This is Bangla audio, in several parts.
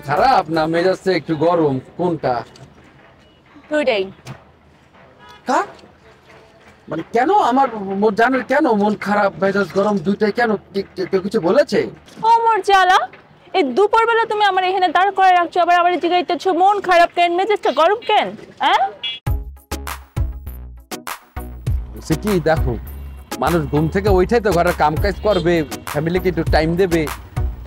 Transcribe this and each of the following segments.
খারাপ না মেজাজে একটু গরম কোনটা? দুইটাই। কার মানে কেন আমার জানার কেন মন খারাপ মেজাজ গরম দুইটাই কেন? কেউ কিছু বলেছে? ও মোর জ্বালা, এই দুপুরবেলা তুমি আমার এখানে দাঁড় করে রাখছো, আবার আমার জিগাইতেছো মন খারাপ কেন, মেজাজটা গরম কেন? হ্যাঁ সে কি দেখো, মানুষ ঘুম থেকে ওইটাই তো ঘরের কাম কাজ করবে, ফ্যামিলিকে একটু টাইম দেবে,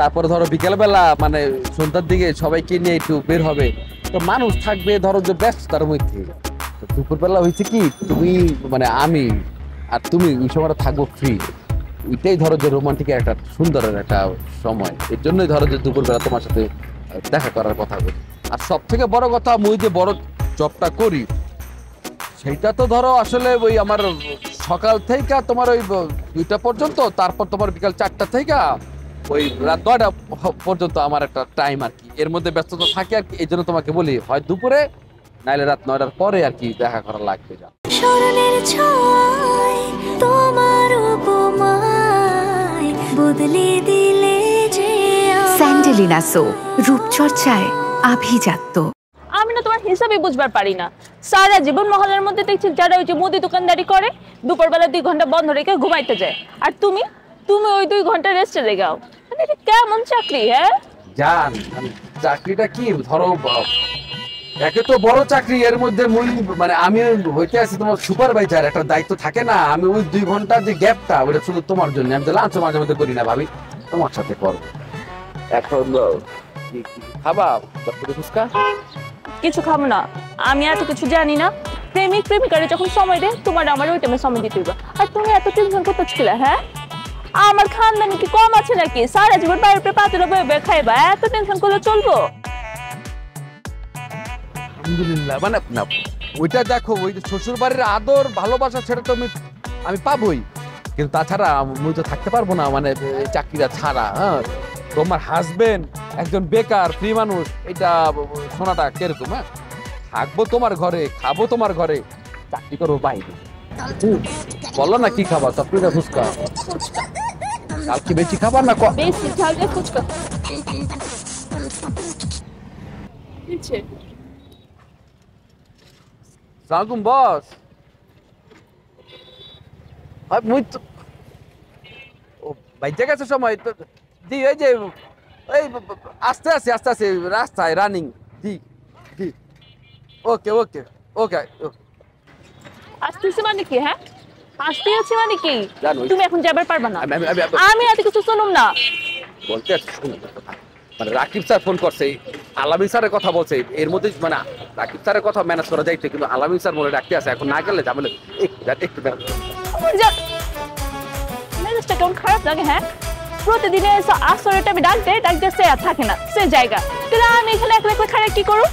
তারপরে ধরো বিকেলবেলা মানে সন্ধ্যার দিকে সবাইকে নিয়ে একটু বের হবে, তো মানুষ থাকবে ধরো যে ব্যস্ততার মধ্যে। তো দুপুরবেলা হয়েছে কি তুমি মানে আমি আর তুমি ওই সময়টা থাকবো ফ্রি, ওইটাই ধরো যে রোমান্টিকের একটা সুন্দরের একটা সময়। এর জন্যই ধরো যে দুপুরবেলা তোমার সাথে দেখা করার কথা বলি। আর সব থেকে বড় কথা, মুই যে বড় জবটা করি সেইটা তো ধরো আসলে ওই আমার সকাল থেকে তোমার ওই 2টা পর্যন্ত, তারপর তোমার বিকাল 4টা থেকে ওই রাত 9টা পর্যন্ত আমার একটা টাইম আর কি, এর মধ্যে ব্যস্ততা থাকে আর কি। এই জন্য তোমাকে বলি হয় দুপুরে নাইলে রাত 9টার পরে আর কি দেখা করা লাগবে। যা স্মরণের ছোঁয়ায় তোমার উপমায় বদলে দিলে যে স্যান্ডেলিনা সো, রূপচর্চায় আভিজাত্য। আমি না তোমার হিসাবে বুঝবার পারি না, সারা জীবন মহল্লার মধ্যে দেখছি যারা ওই যে মুদি দোকানদারি করে দুপুরবেলা 2 ঘন্টা বন্ধ রেখে ঘুমাইতে যায়, আর তুমি তুমি ওই 2 ঘন্টা রেস্টে রেগাও। মানে এটা কেমন চাকরি? হ্যাঁ জান চাকরিটা কি ধরো একে তো বড় চাকরি, এর মধ্যে মুই মানে আমি হইতে আছি তোমার সুপারভাইজার, একটা দায়িত্ব থাকে না। আমি ওই 2 ঘন্টার যে গ্যাপটা ওটা শুধু তোমার জন্য, আমি তো লাঞ্চ মাঝে মধ্যে করি না ভাবি, তোমার সাথে করবো। এখন খাবা চটপটি ফুচকা? কিছু খাবো না, আমি এত কিছু জানি না। প্রেমিক প্রেমিকারে যখন সময় দেয় তোমার আমার ওই টাইমে সময় দিতে হবে। আর তুমি এত টেনশন করতেছিল? হ্যাঁ আমার খানদানি কি কম আছে নাকি? সারা জীবন বাইরে পাতলা বয়ে খাইবা, এত টেনশন করলে চলবো? আলহামদুলিল্লাহ, মানে না ওইটা দেখো, ওই যে শ্বশুর বাড়ির আদর ভালোবাসা সেটা তো আমি পাবোই, কিন্তু তাছাড়া আমি তো থাকতে পারবো না মানে চাকরিটা ছাড়া। হ্যাঁ তোমার হাজবেন্ড একজন বেকার ফ্রি মানুষ, এটা শোনাটা কিরকম? হ্যাঁ থাকবো তোমার ঘরে, খাবো তোমার ঘরে, চাকরি করবো বাইরে। বলো না কি খাবা? চটপটি ফুচকা? কাল কি বেশি খাবার না বেশি ঝালে ফুচকা? সালাম বস। মুই তো ও বাইরে গেছে সময় তো জি, ওই যে ওই আস্তে আস্তে রাস্তায় রানিং। জি জি ওকে ওকে ওকে। আসতেছি মানে কি? হ্যাঁ আসতে আছি মানে কি? জানোই। তুমি এখন যাবার পারবা না। আমি এত কিছু শুনুম না। বলতে মানে রাকিব স্যার ফোন করছে, আলামিন স্যারের কথা বলছে, এর মধ্যে মানে রাকিব স্যারের কথা ম্যানেজ করা যাইতো, কিন্তু আলামিন স্যার মনে রাখতে আছে, এখন না গেলে যাবে একটু মেজাজটা কেমন খারাপ লাগে। হ্যাঁ প্রতিদিনে আসরের টাইমে ডাক দিয়ে সে আর থাকে না, সে জায়গা। তাহলে আমি এখানে একলা একলা খারাপ কি করুন?